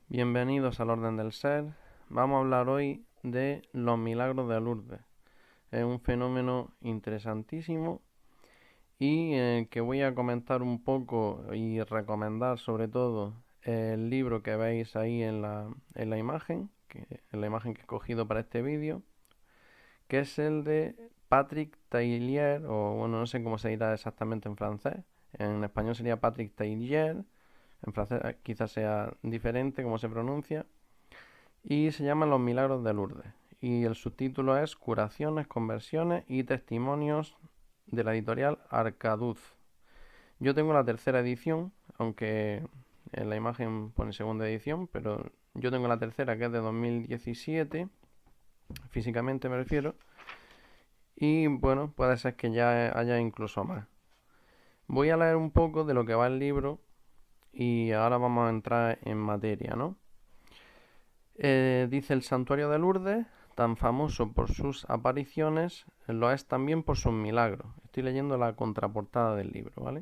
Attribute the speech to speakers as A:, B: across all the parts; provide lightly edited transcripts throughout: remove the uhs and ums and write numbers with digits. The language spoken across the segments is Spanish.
A: Bienvenidos al Orden del Ser. Vamos a hablar hoy de los milagros de Lourdes. Es un fenómeno interesantísimo y que voy a comentar un poco y recomendar sobre todo el libro que veis ahí en la imagen, en la imagen que he escogido para este vídeo, que es el de Patrick Taillier, o bueno, no sé cómo se dirá exactamente en francés. En español sería Patrick Taillier, en francés quizás sea diferente cómo se pronuncia, y se llama Los Milagros de Lourdes. Y el subtítulo es Curaciones, Conversiones y Testimonios de la editorial Arcaduz. Yo tengo la tercera edición, aunque en la imagen pone segunda edición, pero yo tengo la tercera que es de 2017, físicamente me refiero, y bueno, puede ser que ya haya incluso más. Voy a leer un poco de lo que va el libro y ahora vamos a entrar en materia, ¿no? Dice el santuario de Lourdes, tan famoso por sus apariciones, lo es también por sus milagros. Estoy leyendo la contraportada del libro, ¿vale?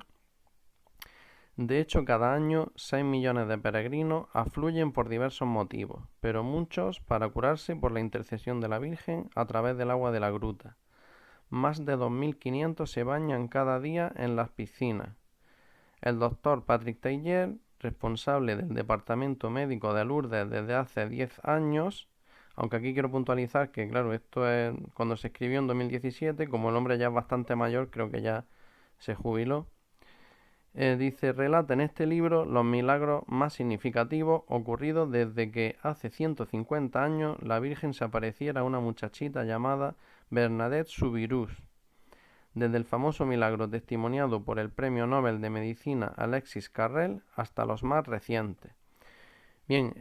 A: De hecho, cada año 6 millones de peregrinos afluyen por diversos motivos, pero muchos para curarse por la intercesión de la Virgen a través del agua de la gruta. Más de 2.500 se bañan cada día en las piscinas. El doctor Patrick Taillier, responsable del departamento médico de Lourdes desde hace 10 años, aunque aquí quiero puntualizar que, claro, esto es cuando se escribió en 2017, como el hombre ya es bastante mayor, creo que ya se jubiló. Dice, relata en este libro los milagros más significativos ocurridos desde que hace 150 años la Virgen se apareciera a una muchachita llamada Bernadette Soubirous, desde el famoso milagro testimoniado por el Premio Nobel de Medicina Alexis Carrel hasta los más recientes. Bien,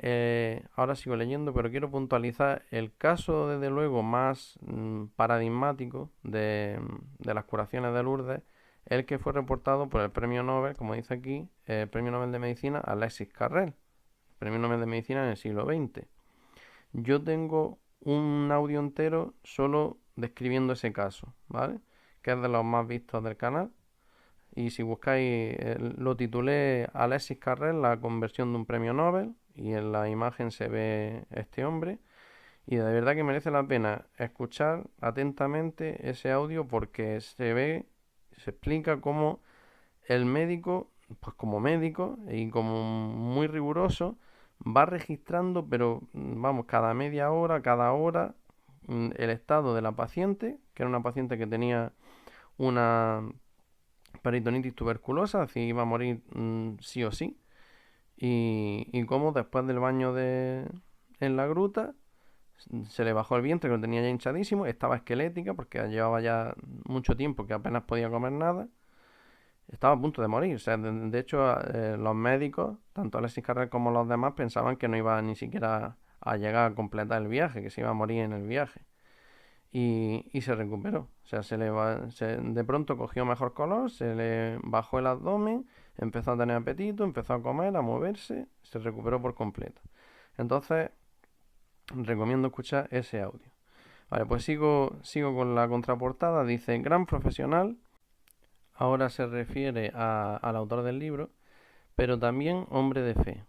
A: ahora sigo leyendo, pero quiero puntualizar el caso, desde luego, más paradigmático de las curaciones de Lourdes, el que fue reportado por el Premio Nobel, como dice aquí, el Premio Nobel de Medicina Alexis Carrel, Premio Nobel de Medicina en el siglo XX. Yo tengo un audio entero solo describiendo ese caso, ¿vale? Que es de los más vistos del canal. Y si buscáis, lo titulé Alexis Carrel, la conversión de un premio Nobel, y en la imagen se ve este hombre. Y de verdad que merece la pena escuchar atentamente ese audio porque se ve, se explica cómo el médico, pues como médico y como muy riguroso, va registrando, pero vamos, cada media hora, cada hora, el estado de la paciente, que era una paciente que tenía una peritonitis tuberculosa, así iba a morir sí o sí, y cómo después del baño en la gruta se le bajó el vientre, que lo tenía ya hinchadísimo, estaba esquelética porque llevaba ya mucho tiempo que apenas podía comer nada, estaba a punto de morir. O sea, de hecho, los médicos, tanto Alexis Carrel como los demás, pensaban que no iba ni siquiera a llegar a completar el viaje, que se iba a morir en el viaje. Y se recuperó. O sea, de pronto cogió mejor color, se le bajó el abdomen, empezó a tener apetito, empezó a comer, a moverse, se recuperó por completo. Entonces, recomiendo escuchar ese audio. Vale, pues sigo con la contraportada. Dice, gran profesional, ahora se refiere al autor del libro, pero también hombre de fe.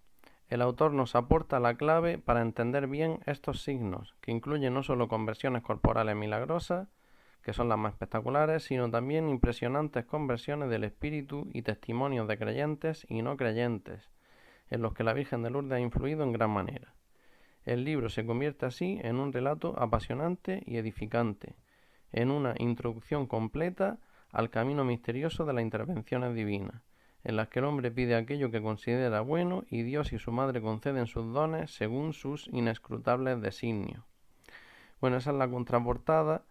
A: El autor nos aporta la clave para entender bien estos signos, que incluyen no solo conversiones corporales milagrosas, que son las más espectaculares, sino también impresionantes conversiones del espíritu y testimonios de creyentes y no creyentes, en los que la Virgen de Lourdes ha influido en gran manera. El libro se convierte así en un relato apasionante y edificante, en una introducción completa al camino misterioso de las intervenciones divinas, en las que el hombre pide aquello que considera bueno y Dios y su madre conceden sus dones según sus inescrutables designios. Bueno, esa es la contraportada.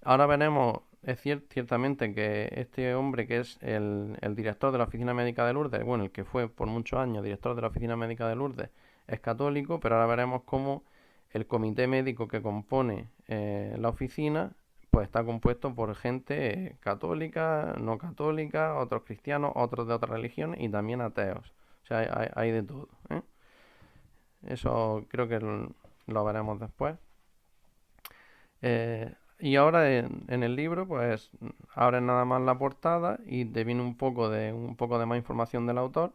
A: Ahora veremos, es ciertamente que este hombre que es el director de la Oficina Médica de Lourdes, bueno, el que fue por muchos años director de la Oficina Médica de Lourdes, es católico, pero ahora veremos cómo el comité médico que compone la oficina pues está compuesto por gente católica, no católica, otros cristianos, otros de otras religiones y también ateos. O sea, hay de todo, ¿eh? Eso creo que lo veremos después. Y ahora en el libro, pues abres nada más la portada y te viene un poco de más información del autor.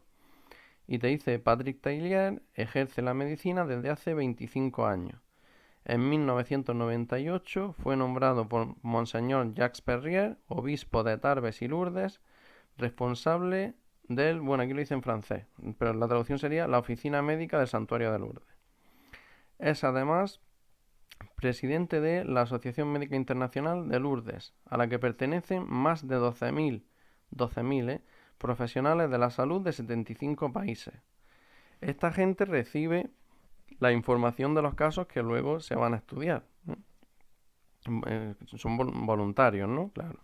A: Y te dice, Patrick Taillier ejerce la medicina desde hace 25 años. En 1998 fue nombrado por Monseñor Jacques Perrier, obispo de Tarbes y Lourdes, responsable del, bueno, aquí lo dice en francés, pero la traducción sería la oficina médica del Santuario de Lourdes. Es además presidente de la Asociación Médica Internacional de Lourdes, a la que pertenecen más de 12.000 profesionales de la salud de 75 países. Esta gente recibe la información de los casos que luego se van a estudiar. Son voluntarios, ¿no? Claro.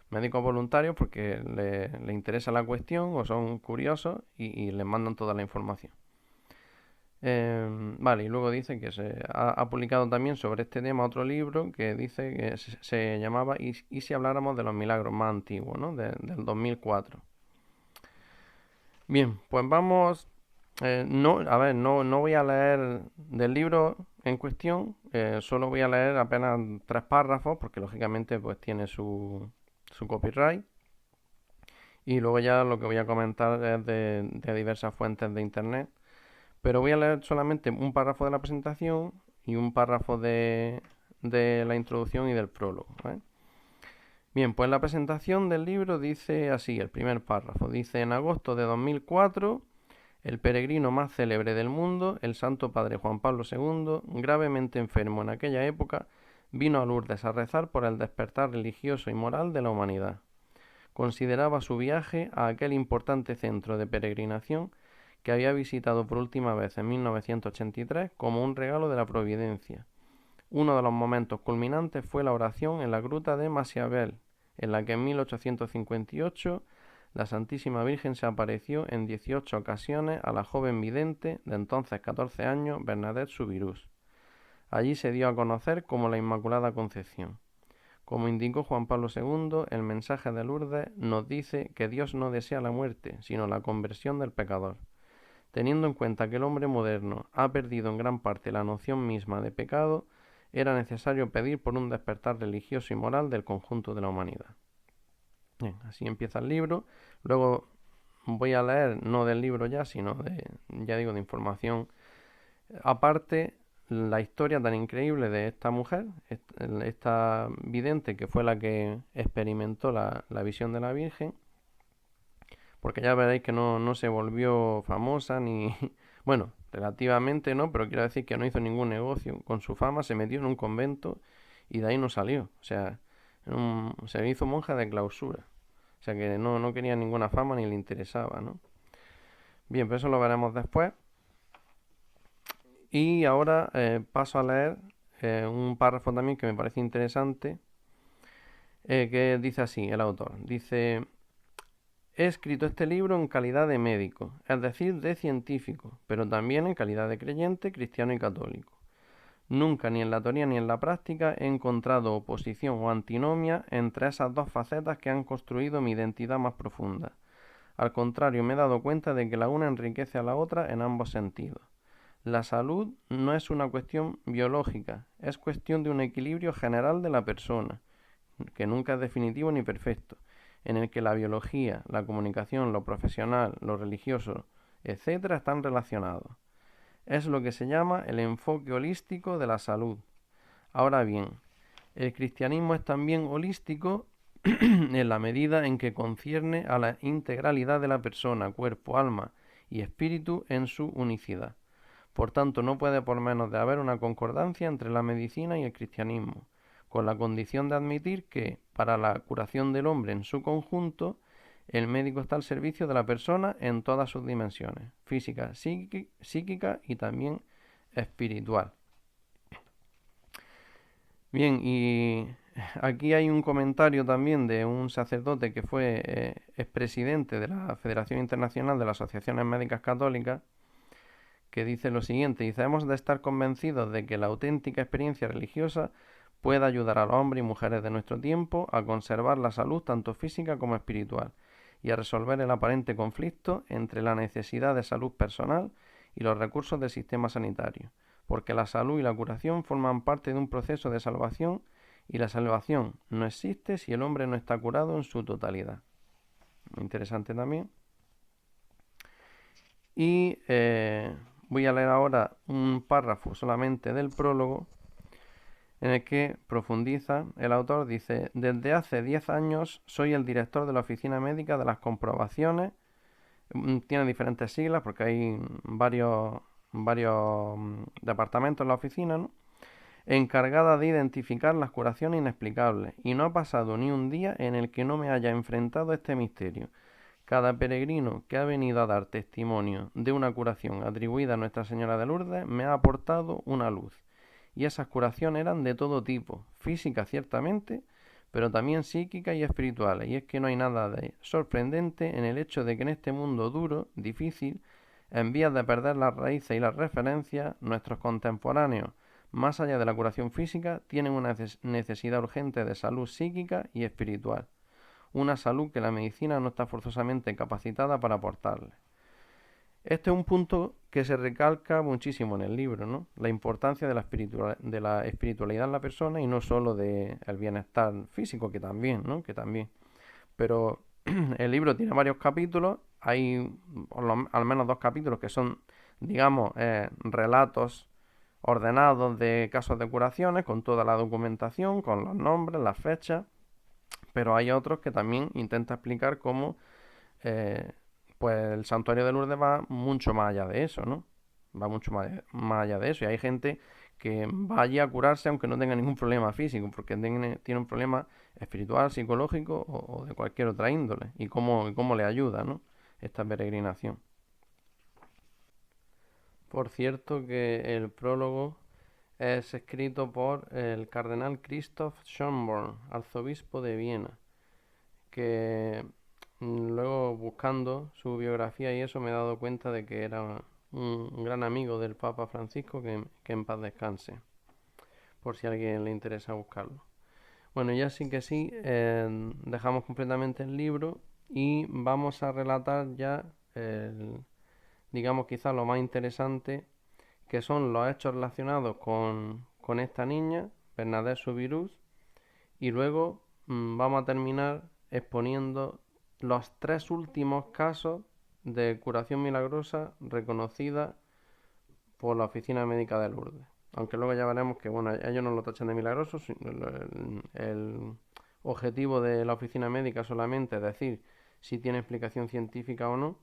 A: Médicos voluntarios porque le interesa la cuestión o son curiosos y les mandan toda la información. Vale, y luego dice que se ha publicado también sobre este tema otro libro que dice que se llamaba ¿Y si habláramos de los milagros más antiguos, ¿no? Del 2004. Bien, pues vamos. No voy a leer del libro en cuestión, solo voy a leer apenas 3 párrafos porque lógicamente pues tiene su copyright. Y luego ya lo que voy a comentar es de diversas fuentes de internet. Pero voy a leer solamente un párrafo de la presentación y un párrafo de la introducción y del prólogo, ¿vale? Bien, pues la presentación del libro dice así, el primer párrafo, dice: en agosto de 2004, el peregrino más célebre del mundo, el Santo Padre Juan Pablo II, gravemente enfermo en aquella época, vino a Lourdes a rezar por el despertar religioso y moral de la humanidad. Consideraba su viaje a aquel importante centro de peregrinación que había visitado por última vez en 1983 como un regalo de la providencia. Uno de los momentos culminantes fue la oración en la gruta de Maciabel, en la que en 1858 la Santísima Virgen se apareció en 18 ocasiones a la joven vidente de entonces 14 años, Bernadette Soubirous. Allí se dio a conocer como la Inmaculada Concepción. Como indicó Juan Pablo II, el mensaje de Lourdes nos dice que Dios no desea la muerte, sino la conversión del pecador. Teniendo en cuenta que el hombre moderno ha perdido en gran parte la noción misma de pecado, era necesario pedir por un despertar religioso y moral del conjunto de la humanidad. Bien, así empieza el libro. Luego voy a leer, no del libro ya, sino de información aparte, la historia tan increíble de esta mujer, esta vidente que fue la que experimentó la visión de la Virgen, porque ya veréis que no se volvió famosa ni... Bueno, relativamente no, pero quiero decir que no hizo ningún negocio con su fama, se metió en un convento y de ahí no salió. O sea, se hizo monja de clausura. O sea que no quería ninguna fama ni le interesaba, ¿no? Bien, pero eso lo veremos después. Y ahora paso a leer un párrafo también que me parece interesante, que dice así, el autor. Dice: he escrito este libro en calidad de médico, es decir, de científico, pero también en calidad de creyente, cristiano y católico. Nunca, ni en la teoría ni en la práctica, he encontrado oposición o antinomia entre esas dos facetas que han construido mi identidad más profunda. Al contrario, me he dado cuenta de que la una enriquece a la otra en ambos sentidos. La salud no es una cuestión biológica, es cuestión de un equilibrio general de la persona, que nunca es definitivo ni perfecto, en el que la biología, la comunicación, lo profesional, lo religioso, etc. están relacionados. Es lo que se llama el enfoque holístico de la salud. Ahora bien, el cristianismo es también holístico en la medida en que concierne a la integralidad de la persona, cuerpo, alma y espíritu en su unicidad. Por tanto, no puede por menos de haber una concordancia entre la medicina y el cristianismo, con la condición de admitir que, para la curación del hombre en su conjunto, el médico está al servicio de la persona en todas sus dimensiones, física, psíquica y también espiritual. Bien, y aquí hay un comentario también de un sacerdote que fue expresidente de la Federación Internacional de las Asociaciones Médicas Católicas, que dice lo siguiente: dice, hemos de estar convencidos de que la auténtica experiencia religiosa puede ayudar a los hombres y mujeres de nuestro tiempo a conservar la salud tanto física como espiritual y a resolver el aparente conflicto entre la necesidad de salud personal y los recursos del sistema sanitario, porque la salud y la curación forman parte de un proceso de salvación y la salvación no existe si el hombre no está curado en su totalidad. Muy interesante también. Y voy a leer ahora un párrafo solamente del prólogo en el que profundiza. El autor dice: desde hace 10 años soy el director de la oficina médica de las comprobaciones. Tiene diferentes siglas porque hay varios departamentos en la oficina, ¿no? Encargada de identificar las curaciones inexplicables, y no ha pasado ni un día en el que no me haya enfrentado a este misterio. Cada peregrino que ha venido a dar testimonio de una curación atribuida a Nuestra Señora de Lourdes me ha aportado una luz. Y esas curaciones eran de todo tipo, físicas ciertamente, pero también psíquicas y espirituales. Y es que no hay nada de sorprendente en el hecho de que en este mundo duro, difícil, en vías de perder las raíces y las referencias, nuestros contemporáneos, más allá de la curación física, tienen una necesidad urgente de salud psíquica y espiritual. Una salud que la medicina no está forzosamente capacitada para aportarle. Este es un punto que se recalca muchísimo en el libro, ¿no? La importancia de la espiritualidad en la persona y no solo del bienestar físico, que también, ¿no? Que también. Pero el libro tiene varios capítulos, hay al menos 2 capítulos que son, digamos, relatos ordenados de casos de curaciones, con toda la documentación, con los nombres, las fechas, pero hay otros que también intenta explicar cómo eh, pues el santuario de Lourdes va mucho más allá de eso, ¿no? Va mucho más allá de eso. Y hay gente que va allí a curarse aunque no tenga ningún problema físico, porque tiene un problema espiritual, psicológico o de cualquier otra índole. Y cómo le ayuda, ¿no? Esta peregrinación. Por cierto que el prólogo es escrito por el cardenal Christoph Schönborn, arzobispo de Viena, que luego buscando su biografía y eso me he dado cuenta de que era un gran amigo del Papa Francisco, que en paz descanse, por si a alguien le interesa buscarlo. Bueno, ya sí que sí, dejamos completamente el libro y vamos a relatar ya, digamos quizás lo más interesante, que son los hechos relacionados con esta niña, Bernadette Soubirous, y luego vamos a terminar exponiendo los 3 últimos casos de curación milagrosa reconocida por la Oficina Médica de Lourdes. Aunque luego ya veremos que, bueno, ellos no lo tachan de milagroso. El objetivo de la Oficina Médica solamente es decir si tiene explicación científica o no.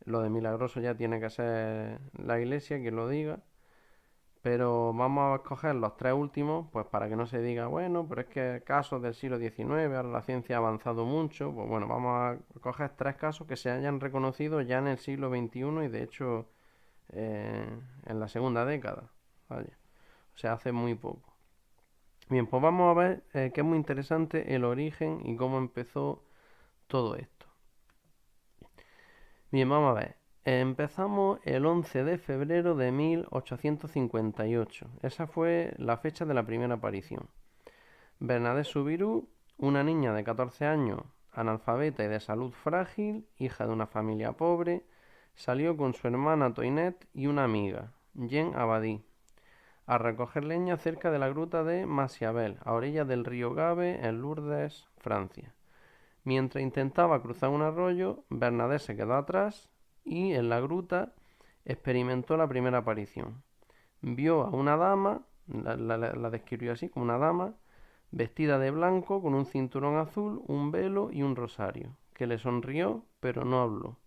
A: Lo de milagroso ya tiene que ser la Iglesia quien lo diga. Pero vamos a escoger los 3 últimos, pues para que no se diga, bueno, pero es que casos del siglo XIX, ahora la ciencia ha avanzado mucho. Pues bueno, vamos a coger 3 casos que se hayan reconocido ya en el siglo XXI y de hecho en la segunda década. Vaya. O sea, hace muy poco. Bien, pues vamos a ver que es muy interesante el origen y cómo empezó todo esto. Bien, vamos a ver. Empezamos el 11 de febrero de 1858. Esa fue la fecha de la primera aparición. Bernadette Soubirous, una niña de 14 años, analfabeta y de salud frágil, hija de una familia pobre, salió con su hermana Toinette y una amiga, Jean Abadie, a recoger leña cerca de la gruta de Massiabel, a orillas del río Gave, en Lourdes, Francia. Mientras intentaba cruzar un arroyo, Bernadette se quedó atrás y en la gruta experimentó la primera aparición. Vio a una dama, la describió así, como una dama, vestida de blanco, con un cinturón azul, un velo y un rosario, que le sonrió, pero no habló.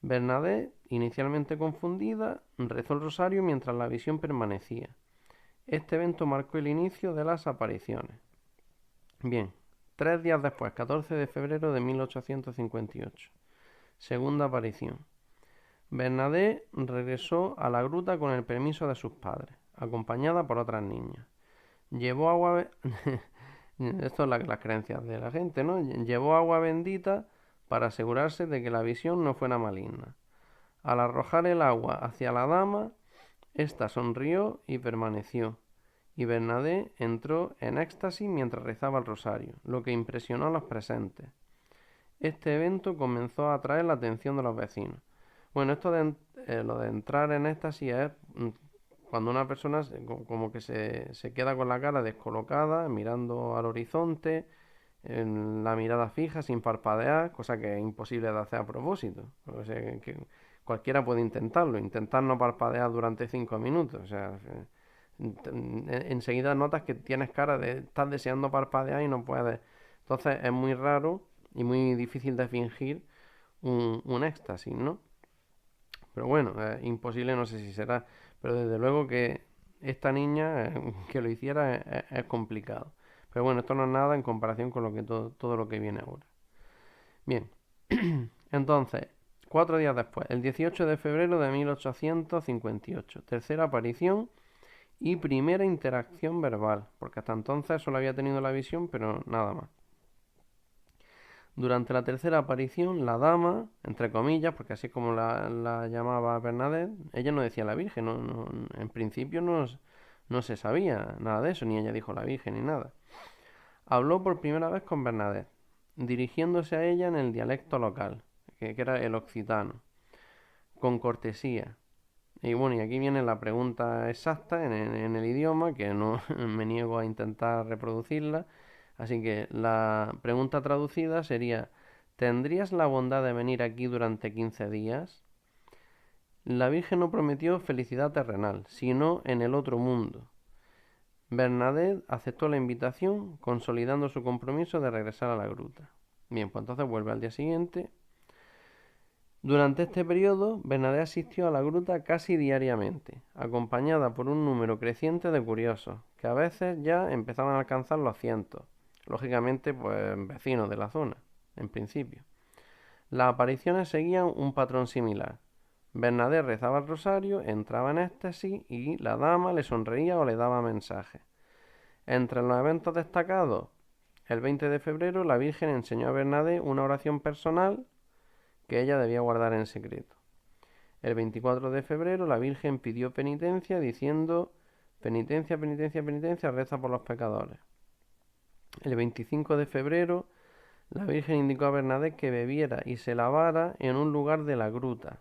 A: Bernadette, inicialmente confundida, rezó el rosario mientras la visión permanecía. Este evento marcó el inicio de las apariciones. Bien, 3 días después, 14 de febrero de 1858. Segunda aparición. Bernadette regresó a la gruta con el permiso de sus padres, acompañada por otras niñas. Llevó agua... Esto es las creencias de la gente, ¿no? Llevó agua bendita para asegurarse de que la visión no fuera maligna. Al arrojar el agua hacia la dama, ésta sonrió y permaneció, y Bernadette entró en éxtasis mientras rezaba el rosario, lo que impresionó a los presentes. Este evento comenzó a atraer la atención de los vecinos. Bueno, lo de entrar en éxtasis es cuando una persona como que se queda con la cara descolocada, mirando al horizonte, en la mirada fija, sin parpadear, cosa que es imposible de hacer a propósito. O sea, que cualquiera puede intentarlo, intentar no parpadear durante 5 minutos, o sea, enseguida notas que tienes cara de estar deseando parpadear y no puedes. Entonces es muy raro y muy difícil de fingir un éxtasis, ¿no? Pero bueno, imposible no sé si será, pero desde luego que esta niña que lo hiciera es complicado. Pero bueno, esto no es nada en comparación con lo que todo lo que viene ahora. Bien, entonces, 4 días después, el 18 de febrero de 1858, tercera aparición y primera interacción verbal, porque hasta entonces solo había tenido la visión, pero nada más. Durante la tercera aparición, la dama, entre comillas, porque así es como la llamaba Bernadette, ella no decía la Virgen, en principio no se sabía nada de eso, ni ella dijo la Virgen ni nada. Habló por primera vez con Bernadette, dirigiéndose a ella en el dialecto local, que era el occitano, con cortesía. Y bueno, y aquí viene la pregunta exacta en el idioma, que no me niego a intentar reproducirla. Así que la pregunta traducida sería, ¿tendrías la bondad de venir aquí durante 15 días? La Virgen no prometió felicidad terrenal, sino en el otro mundo. Bernadette aceptó la invitación, consolidando su compromiso de regresar a la gruta. Bien, pues entonces vuelve al día siguiente. Durante este periodo, Bernadette asistió a la gruta casi diariamente, acompañada por un número creciente de curiosos, que a veces ya empezaban a alcanzar los cientos. Lógicamente, pues vecinos de la zona, en principio. Las apariciones seguían un patrón similar. Bernadette rezaba el rosario, entraba en éxtasis y la dama le sonreía o le daba mensajes. Entre los eventos destacados, el 20 de febrero la Virgen enseñó a Bernadette una oración personal que ella debía guardar en secreto. El 24 de febrero la Virgen pidió penitencia diciendo: penitencia, penitencia, penitencia, reza por los pecadores. El 25 de febrero la Virgen indicó a Bernadette que bebiera y se lavara en un lugar de la gruta.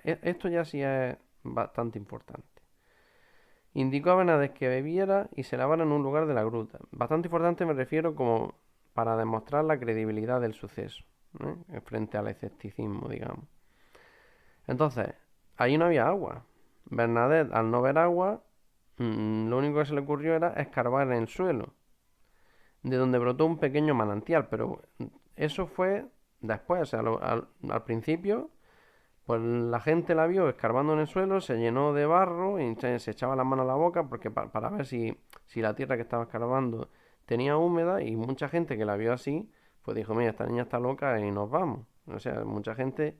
A: Esto ya sí es bastante importante. Indicó a Bernadette que bebiera y se lavara en un lugar de la gruta. Bastante importante me refiero como para demostrar la credibilidad del suceso, frente al escepticismo, digamos. Entonces, ahí no había agua. Bernadette, al no ver agua, lo único que se le ocurrió era escarbar en el suelo, de donde brotó un pequeño manantial, pero eso fue después, o sea, al principio, pues la gente la vio escarbando en el suelo, se llenó de barro y se echaba las manos a la boca porque para ver si la tierra que estaba escarbando tenía húmeda, y mucha gente que la vio así, pues dijo, mira, esta niña está loca y nos vamos. O sea, mucha gente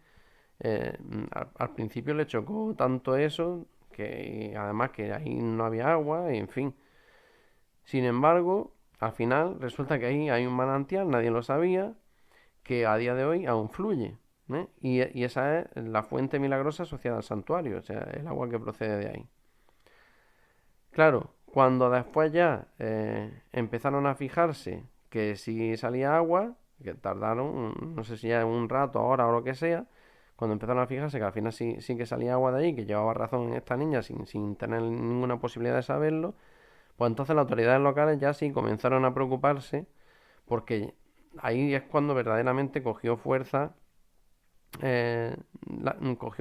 A: al principio le chocó tanto eso, que además que ahí no había agua, y en fin. Sin embargo, al final resulta que ahí hay un manantial, nadie lo sabía, que a día de hoy aún fluye. Y esa es la fuente milagrosa asociada al santuario, o sea, el agua que procede de ahí. Claro, cuando después ya empezaron a fijarse que si salía agua, que tardaron, no sé si ya un rato, ahora o lo que sea, cuando empezaron a fijarse que al final sí que salía agua de ahí, que llevaba razón esta niña sin tener ninguna posibilidad de saberlo, pues entonces las autoridades locales ya sí comenzaron a preocuparse, porque ahí es cuando verdaderamente eh, cogió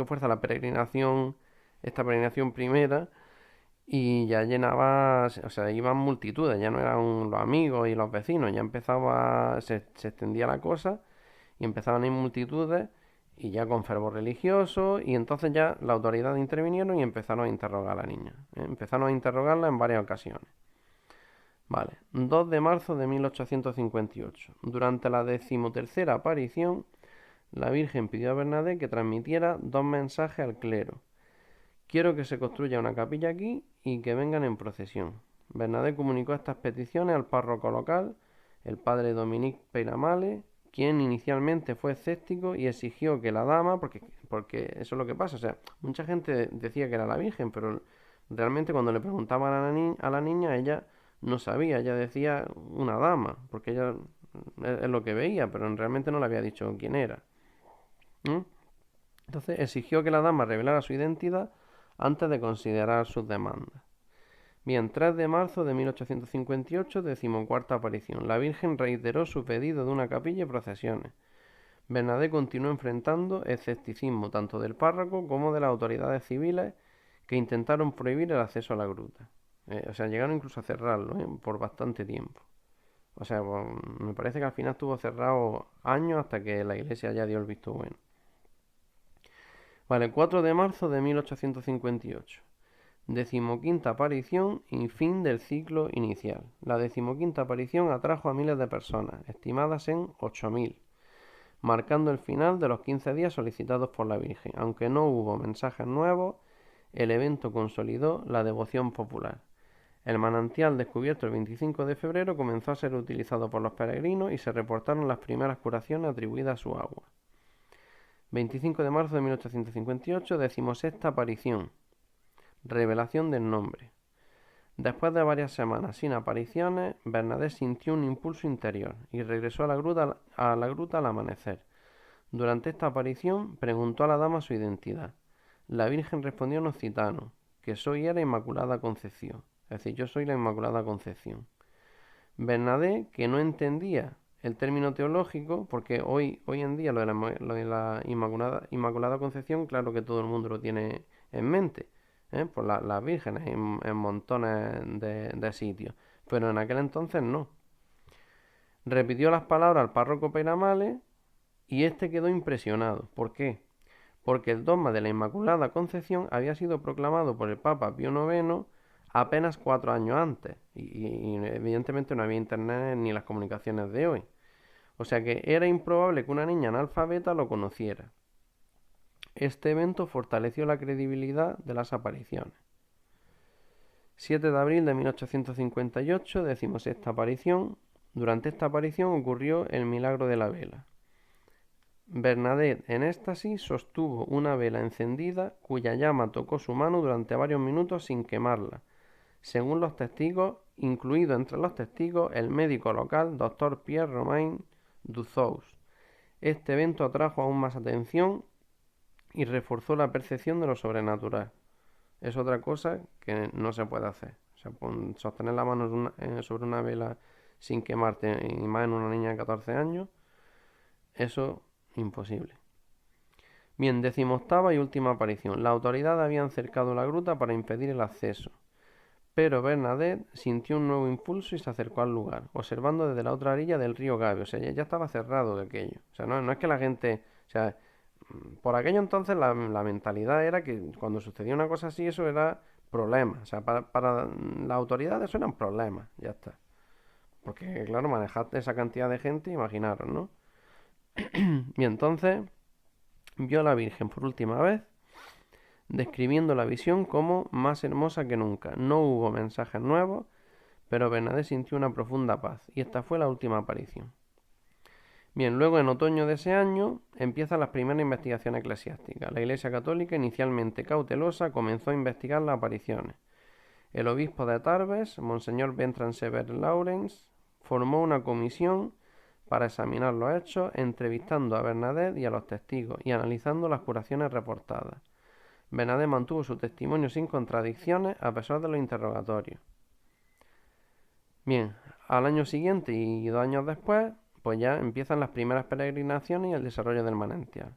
A: fuerza la peregrinación, esta peregrinación primera, y ya llenaba, o sea, iban multitudes, ya no eran los amigos y los vecinos, ya se extendía la cosa y empezaban a ir multitudes y ya con fervor religioso, y entonces ya las autoridades intervinieron y empezaron a interrogar a la niña. Empezaron a interrogarla en varias ocasiones. Vale, 2 de marzo de 1858. Durante la 13ª aparición, la Virgen pidió a Bernadette que transmitiera dos mensajes al clero. Quiero que se construya una capilla aquí y que vengan en procesión. Bernadette comunicó estas peticiones al párroco local, el padre Dominique Peyramale, quien inicialmente fue escéptico y exigió que la dama, porque eso es lo que pasa, o sea, mucha gente decía que era la Virgen, pero realmente cuando le preguntaban a la niña, ella no sabía, ella decía una dama, porque ella es lo que veía, pero realmente no le había dicho quién era. ¿Mm? Entonces exigió que la dama revelara su identidad antes de considerar sus demandas. Bien, 3 de marzo de 1858, 14ª aparición. La Virgen reiteró su pedido de una capilla y procesiones. Bernadette continuó enfrentando escepticismo tanto del párroco como de las autoridades civiles que intentaron prohibir el acceso a la gruta. O sea, llegaron incluso a cerrarlo por bastante tiempo. O sea, pues, me parece que al final estuvo cerrado años hasta que la iglesia ya dio el visto bueno. Vale, 4 de marzo de 1858. Decimoquinta aparición y fin del ciclo inicial. La decimoquinta aparición atrajo a miles de personas, estimadas en 8.000, marcando el final de los 15 días solicitados por la Virgen. Aunque no hubo mensajes nuevos, el evento consolidó la devoción popular. El manantial descubierto el 25 de febrero comenzó a ser utilizado por los peregrinos y se reportaron las primeras curaciones atribuidas a su agua. 25 de marzo de 1858, 16ª aparición. Revelación del nombre. Después de varias semanas sin apariciones, Bernadette sintió un impulso interior y regresó a la gruta al amanecer. Durante esta aparición preguntó a la dama su identidad. La Virgen respondió en occitano, que soy era Inmaculada Concepción. Es decir, yo soy la Inmaculada Concepción. Bernadette, que no entendía el término teológico, porque hoy en día lo de la Inmaculada Concepción, claro que todo el mundo lo tiene en mente, por las vírgenes en montones de sitios, pero en aquel entonces no. Repitió las palabras al párroco Peiramale y este quedó impresionado. ¿Por qué? Porque el dogma de la Inmaculada Concepción había sido proclamado por el Papa Pío IX apenas 4 años antes, y evidentemente no había internet ni las comunicaciones de hoy. O sea que era improbable que una niña analfabeta lo conociera. Este evento fortaleció la credibilidad de las apariciones. 7 de abril de 1858, 16ª aparición. Durante esta aparición ocurrió el milagro de la vela. Bernadette, en éxtasis, sostuvo una vela encendida cuya llama tocó su mano durante varios minutos sin quemarla. Según los testigos, incluido entre los testigos el médico local, Dr. Pierre-Romain Duzous. Este evento atrajo aún más atención y reforzó la percepción de lo sobrenatural. Es otra cosa que no se puede hacer. O sea, sostener la mano sobre una vela sin quemarte, y más en una niña de 14 años, eso imposible. Bien, 18ª y última aparición. Las autoridades habían cercado la gruta para impedir el acceso, pero Bernadette sintió un nuevo impulso y se acercó al lugar, observando desde la otra orilla del río Gave. O sea, ya estaba cerrado de aquello. O sea, no es que la gente... O sea, por aquello entonces la mentalidad era que cuando sucedía una cosa así, eso era problema. O sea, para las autoridades eso eran problemas, ya está. Porque, claro, manejar esa cantidad de gente, imaginaros, ¿no? Y entonces vio a la Virgen por última vez, describiendo la visión como más hermosa que nunca. No hubo mensajes nuevos, pero Bernadette sintió una profunda paz, y esta fue la última aparición. Bien, luego en otoño de ese año empiezan las primeras investigaciones eclesiásticas. La Iglesia Católica, inicialmente cautelosa, comenzó a investigar las apariciones. El obispo de Tarbes, Monseñor Bertrand Sever Lawrence, formó una comisión para examinar los hechos, entrevistando a Bernadette y a los testigos y analizando las curaciones reportadas. Bernadette mantuvo su testimonio sin contradicciones a pesar de los interrogatorios. Bien, al año siguiente y 2 años después, pues ya empiezan las primeras peregrinaciones y el desarrollo del manantial.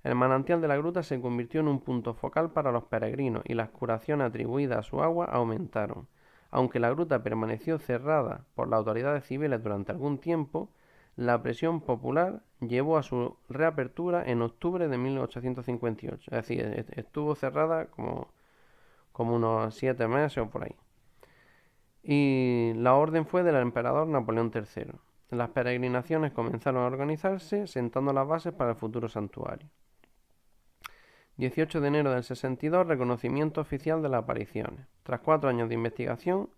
A: El manantial de la gruta se convirtió en un punto focal para los peregrinos y las curaciones atribuidas a su agua aumentaron. Aunque la gruta permaneció cerrada por las autoridades civiles durante algún tiempo, la presión popular llevó a su reapertura en octubre de 1858. Es decir, estuvo cerrada como unos 7 meses o por ahí. Y la orden fue del emperador Napoleón III. Las peregrinaciones comenzaron a organizarse, sentando las bases para el futuro santuario. 18 de enero del 62, reconocimiento oficial de las apariciones. Tras 4 años de investigación,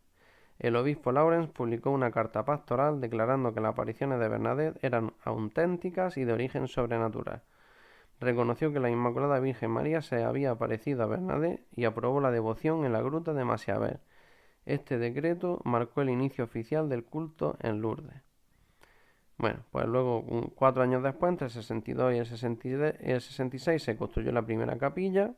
A: el obispo Lawrence publicó una carta pastoral declarando que las apariciones de Bernadette eran auténticas y de origen sobrenatural. Reconoció que la Inmaculada Virgen María se había aparecido a Bernadette y aprobó la devoción en la gruta de Massiavel. Este decreto marcó el inicio oficial del culto en Lourdes. Bueno, pues luego, 4 años después, entre el 62 y el 66, se construyó la primera capilla.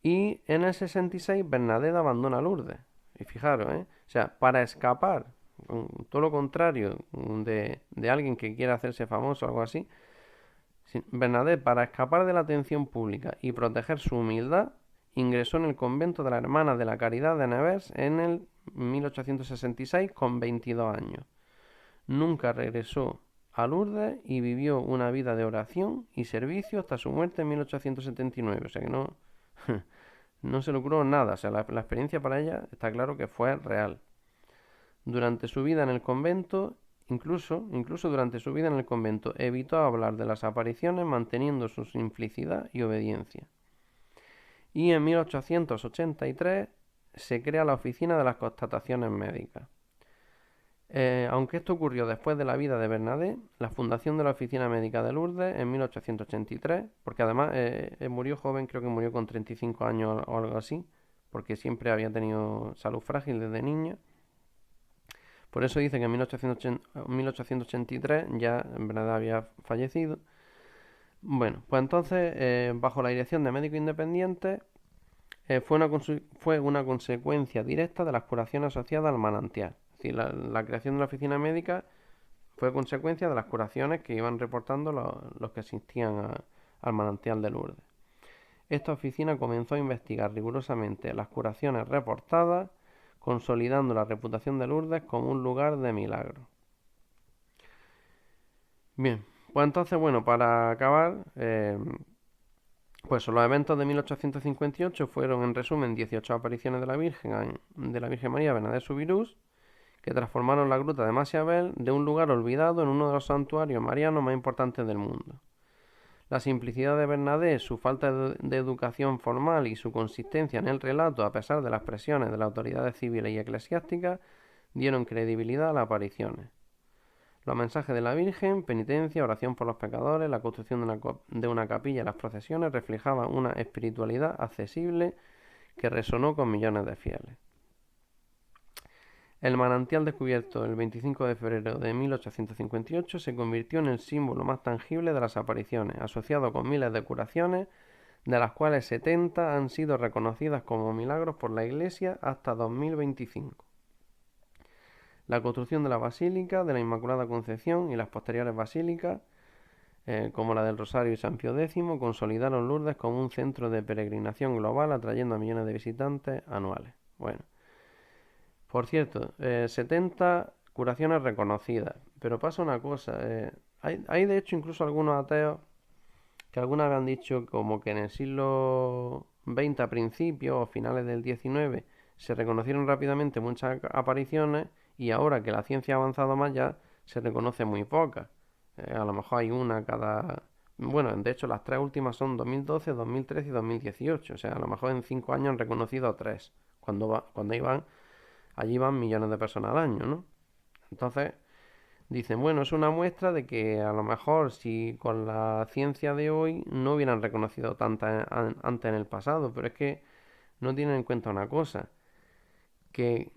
A: Y en el 66 Bernadette abandona Lourdes. Y fijaros, o sea, para escapar, todo lo contrario de alguien que quiera hacerse famoso o algo así. Bernadette, para escapar de la atención pública y proteger su humildad, ingresó en el convento de las Hermanas de la Caridad de Nevers en el 1866 con 22 años. Nunca regresó a Lourdes y vivió una vida de oración y servicio hasta su muerte en 1879. O sea que no, no se logró nada. O sea, la experiencia para ella está claro que fue real. Durante su vida en el convento, incluso durante su vida en el convento, evitó hablar de las apariciones manteniendo su simplicidad y obediencia. Y en 1883 se crea la Oficina de las Constataciones Médicas. Aunque esto ocurrió después de la vida de Bernadette, la fundación de la Oficina Médica de Lourdes en 1883, porque además murió joven, creo que murió con 35 años o algo así, porque siempre había tenido salud frágil desde niña. Por eso dice que en 1883 ya Bernadette había fallecido. Bueno, pues entonces, bajo la dirección de médicos independientes, fue una consecuencia directa de las curaciones asociadas al manantial. Es decir, la creación de la oficina médica fue consecuencia de las curaciones que iban reportando los que asistían al manantial de Lourdes. Esta oficina comenzó a investigar rigurosamente las curaciones reportadas, consolidando la reputación de Lourdes como un lugar de milagros. Bien, pues entonces, bueno, para acabar, pues los eventos de 1858 fueron, en resumen, 18 apariciones de la Virgen María Bernadette Soubirous, que transformaron la gruta de Machiavel de un lugar olvidado en uno de los santuarios marianos más importantes del mundo. La simplicidad de Bernadette, su falta de educación formal y su consistencia en el relato, a pesar de las presiones de las autoridades civiles y eclesiásticas, dieron credibilidad a las apariciones. Los mensajes de la Virgen, penitencia, oración por los pecadores, la construcción de una capilla y las procesiones reflejaban una espiritualidad accesible que resonó con millones de fieles. El manantial descubierto el 25 de febrero de 1858 se convirtió en el símbolo más tangible de las apariciones, asociado con miles de curaciones, de las cuales 70 han sido reconocidas como milagros por la Iglesia hasta 2025. La construcción de la Basílica de la Inmaculada Concepción y las posteriores basílicas, como la del Rosario y San Pío X, consolidaron Lourdes como un centro de peregrinación global, atrayendo a millones de visitantes anuales. Bueno, por cierto, 70 curaciones reconocidas, pero pasa una cosa, hay de hecho incluso algunos ateos que algunas han dicho como que en el siglo XX a principios o finales del XIX se reconocieron rápidamente muchas apariciones y ahora que la ciencia ha avanzado más ya se reconoce muy pocas. A lo mejor hay una cada... Bueno, de hecho las tres últimas son 2012, 2013 y 2018. O sea, a lo mejor en 5 años han reconocido 3. Allí van millones de personas al año, ¿no? Entonces, dicen, bueno, es una muestra de que a lo mejor si con la ciencia de hoy no hubieran reconocido tantas antes en el pasado, pero es que no tienen en cuenta una cosa, que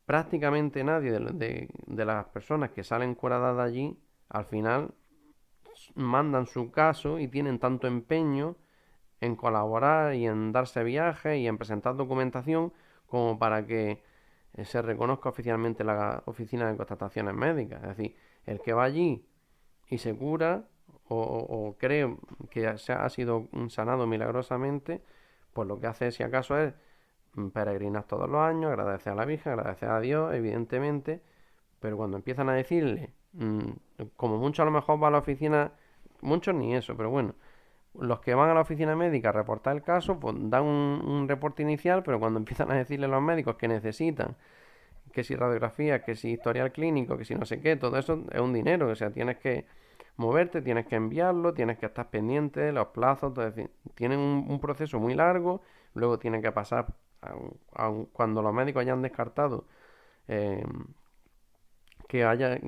A: prácticamente nadie de las personas que salen curadas de allí, al final mandan su caso y tienen tanto empeño en colaborar y en darse viajes y en presentar documentación como para que se reconozca oficialmente la oficina de constataciones médicas. Es decir, el que va allí y se cura o cree que ha sido sanado milagrosamente, pues lo que hace si acaso es peregrinar todos los años, agradecer a la Virgen, agradecer a Dios, evidentemente, pero cuando empiezan a decirle, como mucho a lo mejor va a la oficina, muchos ni eso, pero bueno, los que van a la oficina médica a reportar el caso, pues dan un reporte inicial, pero cuando empiezan a decirle a los médicos que necesitan, que si radiografía, que si historial clínico, que si no sé qué, todo eso es un dinero, o sea, tienes que moverte, tienes que enviarlo, tienes que estar pendiente de los plazos, es decir, tienen un proceso muy largo, luego tiene que pasar, cuando los médicos hayan descartado eh, que haya,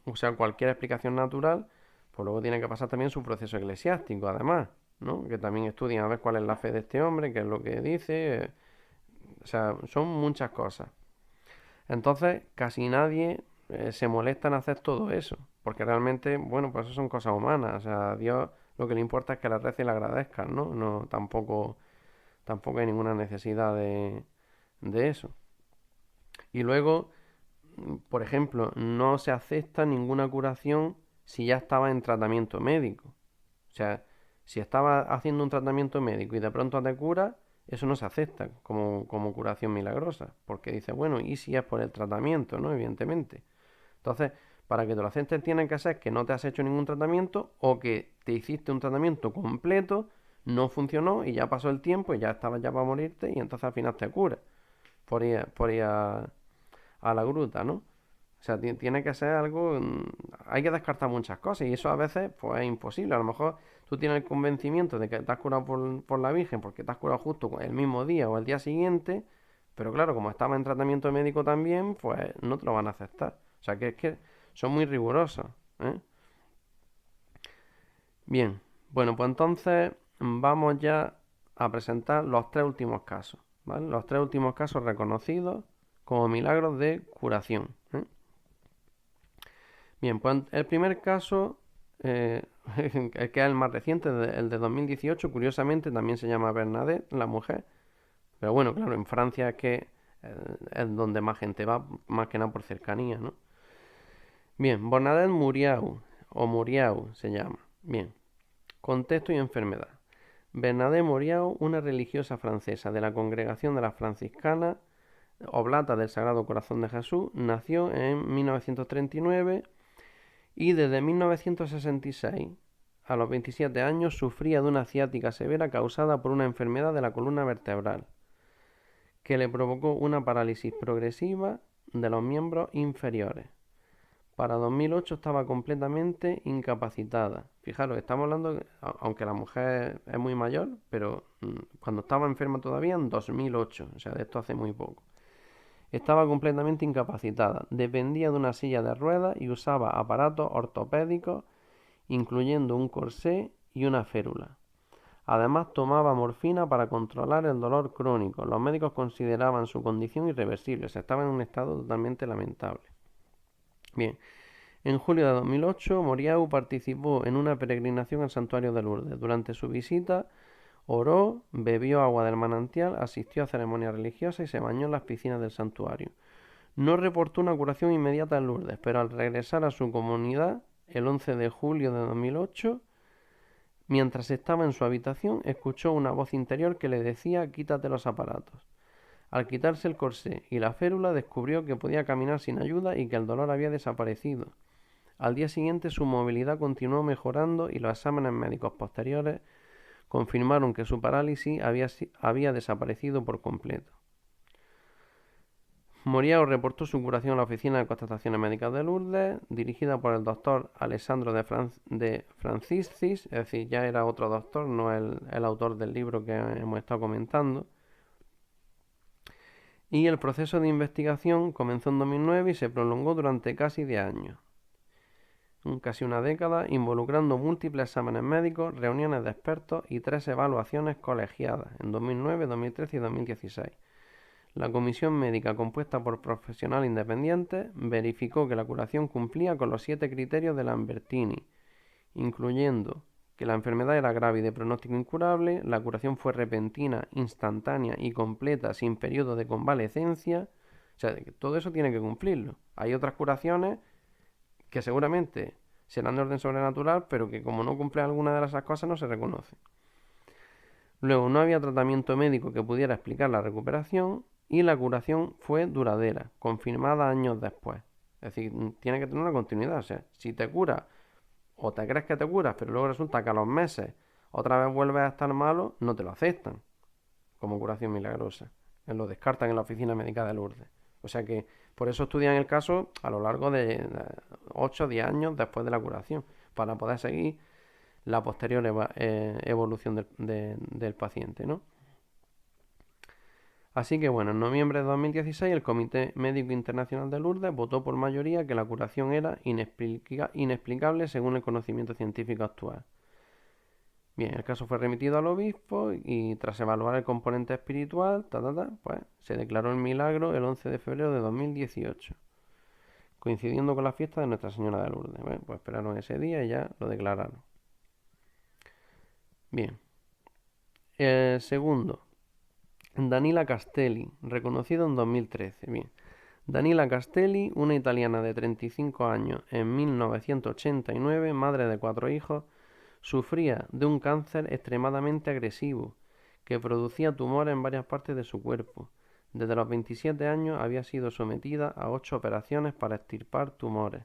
A: o sea, cualquier explicación natural, pues luego tiene que pasar también su proceso eclesiástico, además, ¿no? Que también estudian a ver cuál es la fe de este hombre, qué es lo que dice, o sea, son muchas cosas. Entonces, casi nadie se molesta en hacer todo eso, porque realmente, bueno, pues eso son cosas humanas, o sea, a Dios lo que le importa es que le rece y le agradezcan, ¿no? No, tampoco hay ninguna necesidad de eso. Y luego, por ejemplo, no se acepta ninguna curación si ya estaba en tratamiento médico. O sea, si estaba haciendo un tratamiento médico y de pronto te cura, eso no se acepta como curación milagrosa, porque dice, bueno, ¿y si es por el tratamiento, no? Evidentemente. Entonces, para que te lo acepten tiene que ser que no te has hecho ningún tratamiento o que te hiciste un tratamiento completo, no funcionó y ya pasó el tiempo y ya estabas ya para morirte y entonces al final te cura por ir a la gruta, ¿no? O sea, tiene que ser algo. Hay que descartar muchas cosas y eso a veces pues es imposible. A lo mejor tú tienes el convencimiento de que te has curado por la Virgen porque te has curado justo el mismo día o el día siguiente, pero claro, como estaba en tratamiento médico también, pues no te lo van a aceptar. O sea, que es que son muy rigurosos, ¿eh? Bien, bueno, pues entonces vamos ya a presentar los tres últimos casos, ¿vale? Los tres últimos casos reconocidos como milagros de curación, ¿eh? Bien, pues el primer caso, eh, que es el más reciente, el de 2018, curiosamente también se llama Bernadette, la mujer. Pero bueno, claro, en Francia es que es donde más gente va, más que nada por cercanía, ¿no? Bien, Bernadette Muriau, o Muriau se llama. Bien, contexto y enfermedad. Bernadette Muriau, una religiosa francesa de la congregación de las franciscanas Oblata del Sagrado Corazón de Jesús, nació en 1939 y desde 1966 a los 27 años sufría de una ciática severa causada por una enfermedad de la columna vertebral que le provocó una parálisis progresiva de los miembros inferiores. Para 2008 estaba completamente incapacitada. Fijaros, estamos hablando, aunque la mujer es muy mayor, pero cuando estaba enferma todavía en 2008, o sea, de esto hace muy poco. Estaba completamente incapacitada, dependía de una silla de ruedas y usaba aparatos ortopédicos, incluyendo un corsé y una férula. Además, tomaba morfina para controlar el dolor crónico. Los médicos consideraban su condición irreversible, o sea, estaba en un estado totalmente lamentable. Bien, en julio de 2008, Moriau participó en una peregrinación al santuario de Lourdes. Durante su visita, oró, bebió agua del manantial, asistió a ceremonias religiosas y se bañó en las piscinas del santuario. No reportó una curación inmediata en Lourdes, pero al regresar a su comunidad, el 11 de julio de 2008, mientras estaba en su habitación, escuchó una voz interior que le decía: quítate los aparatos. Al quitarse el corsé y la férula, descubrió que podía caminar sin ayuda y que el dolor había desaparecido. Al día siguiente su movilidad continuó mejorando y los exámenes médicos posteriores confirmaron que su parálisis había desaparecido por completo. Moriao reportó su curación a la Oficina de Constataciones Médicas de Lourdes, dirigida por el doctor Alessandro de Franciscis, es decir, ya era otro doctor, no el autor del libro que hemos estado comentando. Y el proceso de investigación comenzó en 2009 y se prolongó durante casi 10 años, casi una década, involucrando múltiples exámenes médicos, reuniones de expertos y 3 evaluaciones colegiadas en 2009, 2013 y 2016. La comisión médica, compuesta por profesionales independientes, verificó que la curación cumplía con los 7 criterios de Lambertini, incluyendo que la enfermedad era grave y de pronóstico incurable, la curación fue repentina, instantánea y completa sin periodo de convalecencia. O sea, todo eso tiene que cumplirlo. Hay otras curaciones que seguramente serán de orden sobrenatural, pero que como no cumplen alguna de esas cosas no se reconocen. Luego, no había tratamiento médico que pudiera explicar la recuperación y la curación fue duradera, confirmada años después. Es decir, tiene que tener una continuidad. O sea, si te curas o te crees que te curas, pero luego resulta que a los meses otra vez vuelves a estar malo, no te lo aceptan como curación milagrosa. Lo descartan en la oficina médica de Lourdes. O sea que por eso estudian el caso a lo largo de 8 o 10 años después de la curación, para poder seguir la posterior evolución del paciente, ¿no? Así que bueno, en noviembre de 2016 el Comité Médico Internacional de Lourdes votó por mayoría que la curación era inexplicable según el conocimiento científico actual. Bien, el caso fue remitido al obispo y tras evaluar el componente espiritual, pues se declaró el milagro el 11 de febrero de 2018, coincidiendo con la fiesta de Nuestra Señora de Lourdes. Bueno, pues esperaron ese día y ya lo declararon. Bien. El segundo, Danila Castelli, reconocido en 2013. Bien. Danila Castelli, una italiana de 35 años en 1989, madre de 4 hijos, sufría de un cáncer extremadamente agresivo que producía tumores en varias partes de su cuerpo. Desde los 27 años había sido sometida a 8 operaciones para extirpar tumores,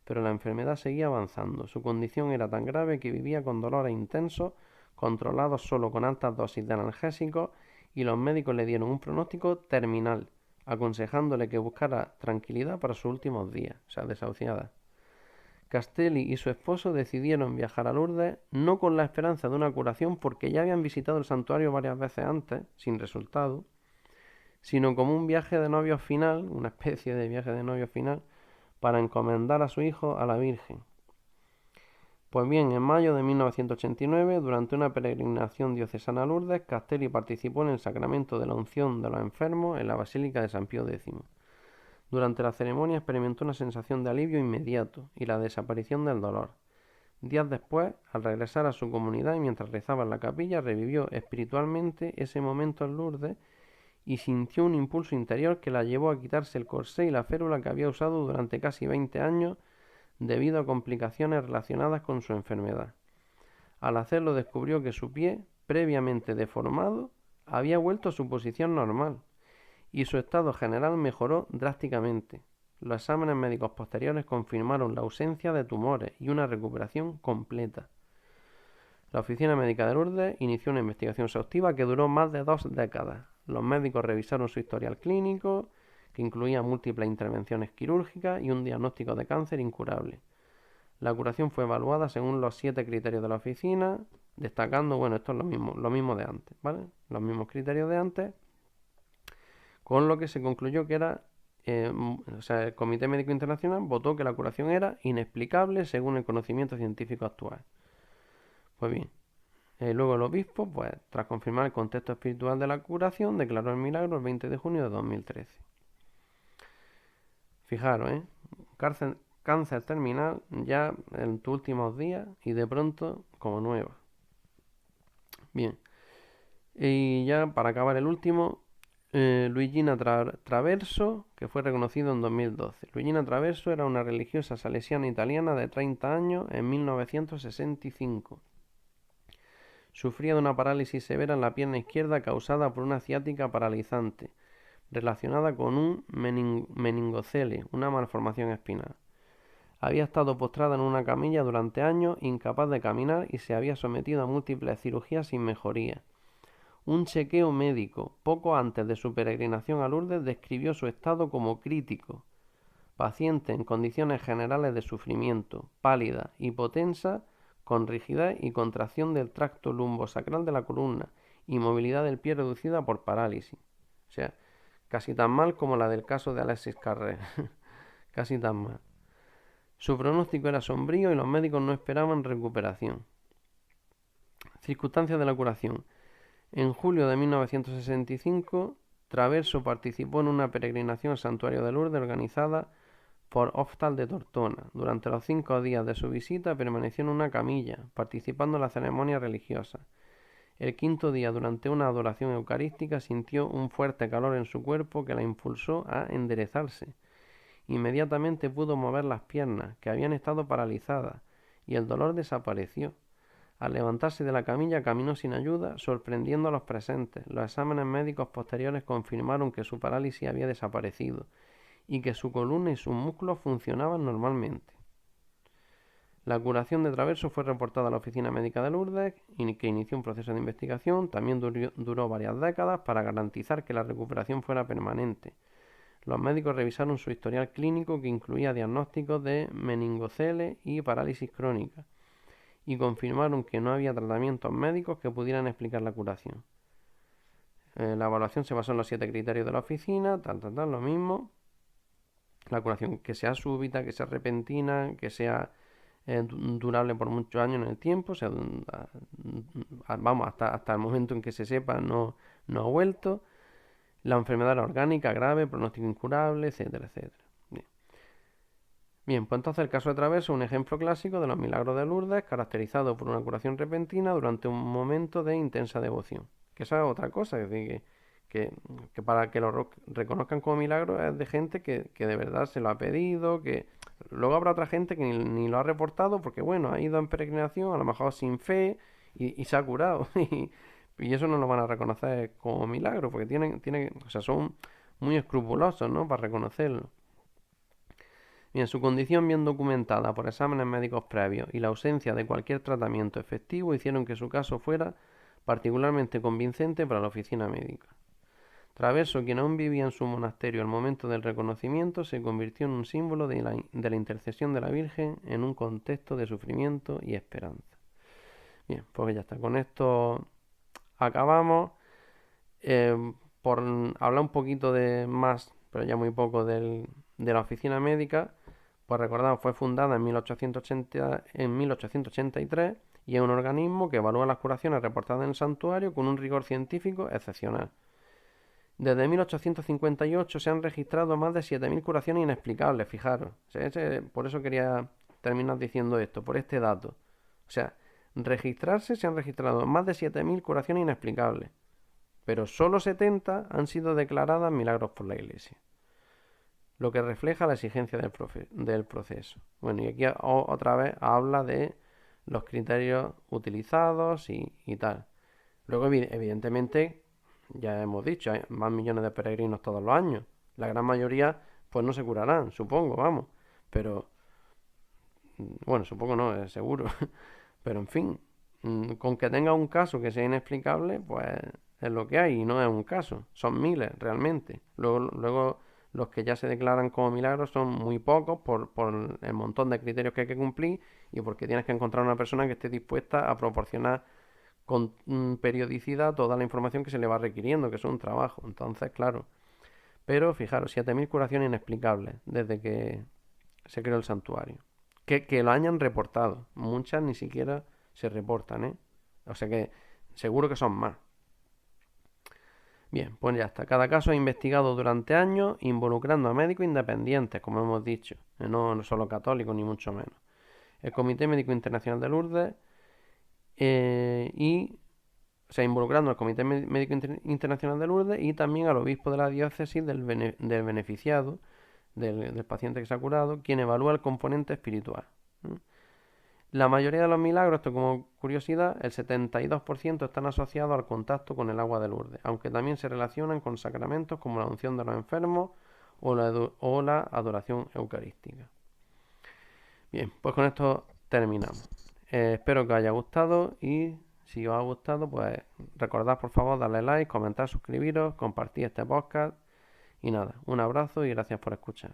A: pero la enfermedad seguía avanzando. Su condición era tan grave que vivía con dolores intensos, controlados solo con altas dosis de analgésicos, y los médicos le dieron un pronóstico terminal, aconsejándole que buscara tranquilidad para sus últimos días, o sea, desahuciada. Castelli y su esposo decidieron viajar a Lourdes no con la esperanza de una curación, porque ya habían visitado el santuario varias veces antes, sin resultado, sino como un viaje de novios final, una especie de viaje de novios final, para encomendar a su hijo a la Virgen. Pues bien, en mayo de 1989, durante una peregrinación diocesana a Lourdes, Castelli participó en el sacramento de la unción de los enfermos en la Basílica de San Pío X. Durante la ceremonia experimentó una sensación de alivio inmediato y la desaparición del dolor. Días después, al regresar a su comunidad y mientras rezaba en la capilla, revivió espiritualmente ese momento en Lourdes y sintió un impulso interior que la llevó a quitarse el corsé y la férula que había usado durante casi 20 años debido a complicaciones relacionadas con su enfermedad. Al hacerlo descubrió que su pie, previamente deformado, había vuelto a su posición normal y su estado general mejoró drásticamente. Los exámenes médicos posteriores confirmaron la ausencia de tumores y una recuperación completa. La Oficina Médica de Lourdes inició una investigación exhaustiva que duró más de 2 décadas. Los médicos revisaron su historial clínico, que incluía múltiples intervenciones quirúrgicas y un diagnóstico de cáncer incurable. La curación fue evaluada según los 7 criterios de la oficina, destacando, bueno, esto es lo mismo de antes, ¿vale? Los mismos criterios de antes, con lo que se concluyó que era, el Comité Médico Internacional votó que la curación era inexplicable según el conocimiento científico actual. Pues bien, luego el obispo, pues, tras confirmar el contexto espiritual de la curación, declaró el milagro el 20 de junio de 2013. Fijaros, cáncer terminal ya en tus últimos días y de pronto como nueva. Bien, y ya para acabar el último, Luigina Traverso, que fue reconocido en 2012. Luigina Traverso era una religiosa salesiana italiana de 30 años en 1965. Sufría de una parálisis severa en la pierna izquierda causada por una ciática paralizante, relacionada con un meningocele, una malformación espinal. Había estado postrada en una camilla durante años, incapaz de caminar, y se había sometido a múltiples cirugías sin mejoría. Un chequeo médico, poco antes de su peregrinación a Lourdes, describió su estado como crítico. Paciente en condiciones generales de sufrimiento, pálida, hipotensa, con rigidez y contracción del tracto lumbosacral de la columna y movilidad del pie reducida por parálisis. O sea, casi tan mal como la del caso de Alexis Carrel. Casi tan mal. Su pronóstico era sombrío y los médicos no esperaban recuperación. Circunstancias de la curación. En julio de 1965, Traverso participó en una peregrinación al santuario de Lourdes organizada por Hostal de Tortona. Durante los 5 días de su visita permaneció en una camilla, participando en la ceremonia religiosa. El 5.º día, durante una adoración eucarística, sintió un fuerte calor en su cuerpo que la impulsó a enderezarse. Inmediatamente pudo mover las piernas, que habían estado paralizadas, y el dolor desapareció. Al levantarse de la camilla caminó sin ayuda, sorprendiendo a los presentes. Los exámenes médicos posteriores confirmaron que su parálisis había desaparecido y que su columna y sus músculos funcionaban normalmente. La curación de Traverso fue reportada a la Oficina Médica de Lourdes, que inició un proceso de investigación. También duró varias décadas para garantizar que la recuperación fuera permanente. Los médicos revisaron su historial clínico, que incluía diagnósticos de meningocele y parálisis crónica, y confirmaron que no había tratamientos médicos que pudieran explicar la curación. La evaluación se basó en los 7 criterios de la oficina, lo mismo. La curación que sea súbita, que sea repentina, que sea durable por muchos años en el tiempo, o sea, hasta el momento en que se sepa no ha vuelto. La enfermedad era orgánica, grave, pronóstico incurable, etcétera, etcétera. Bien, pues entonces el caso de Traverso es un ejemplo clásico de los milagros de Lourdes, caracterizado por una curación repentina durante un momento de intensa devoción. Que esa es otra cosa, es decir, que para que lo reconozcan como milagro es de gente que de verdad se lo ha pedido, que luego habrá otra gente que ni lo ha reportado porque, bueno, ha ido en peregrinación, a lo mejor sin fe, y se ha curado. Y eso no lo van a reconocer como milagro, porque o sea, son muy escrupulosos, ¿no? Para reconocerlo. Bien, su condición bien documentada por exámenes médicos previos y la ausencia de cualquier tratamiento efectivo hicieron que su caso fuera particularmente convincente para la oficina médica. Traverso, quien aún vivía en su monasterio al momento del reconocimiento, se convirtió en un símbolo de la intercesión de la Virgen en un contexto de sufrimiento y esperanza. Bien, pues ya está. Con esto acabamos. Por hablar un poquito de más, pero ya muy poco de la oficina médica, pues recordamos, fue fundada en 1883 y es un organismo que evalúa las curaciones reportadas en el santuario con un rigor científico excepcional. Desde 1858 se han registrado más de 7.000 curaciones inexplicables, fijaros. Por eso quería terminar diciendo esto, por este dato. O sea, se han registrado más de 7.000 curaciones inexplicables, pero solo 70 han sido declaradas milagros por la Iglesia, lo que refleja la exigencia del proceso. Bueno, y aquí otra vez habla de los criterios utilizados y tal. Luego, evidentemente, ya hemos dicho, hay más millones de peregrinos todos los años. La gran mayoría, pues no se curarán, supongo, vamos. Pero, bueno, supongo no, es seguro. Pero, en fin, con que tenga un caso que sea inexplicable, pues es lo que hay y no es un caso. Son miles, realmente. Luego los que ya se declaran como milagros son muy pocos por el montón de criterios que hay que cumplir y porque tienes que encontrar una persona que esté dispuesta a proporcionar con periodicidad toda la información que se le va requiriendo, que es un trabajo. Entonces, claro. Pero fijaros, 7.000 curaciones inexplicables desde que se creó el santuario. Que lo hayan reportado. Muchas ni siquiera se reportan, ¿eh? O sea que seguro que son más. Bien, pues ya está. Cada caso es investigado durante años, involucrando a médicos independientes, como hemos dicho, no solo católicos, ni mucho menos. El Comité Médico Internacional de Lourdes o sea, involucrando al Comité Médico Internacional de Lourdes y también al obispo de la diócesis del beneficiado, del paciente que se ha curado, quien evalúa el componente espiritual. La mayoría de los milagros, esto como curiosidad, el 72% están asociados al contacto con el agua de Lourdes, aunque también se relacionan con sacramentos como la unción de los enfermos o la adoración eucarística. Bien, pues con esto terminamos. Espero que os haya gustado y si os ha gustado, pues recordad por favor darle like, comentar, suscribiros, compartir este podcast y nada, un abrazo y gracias por escuchar.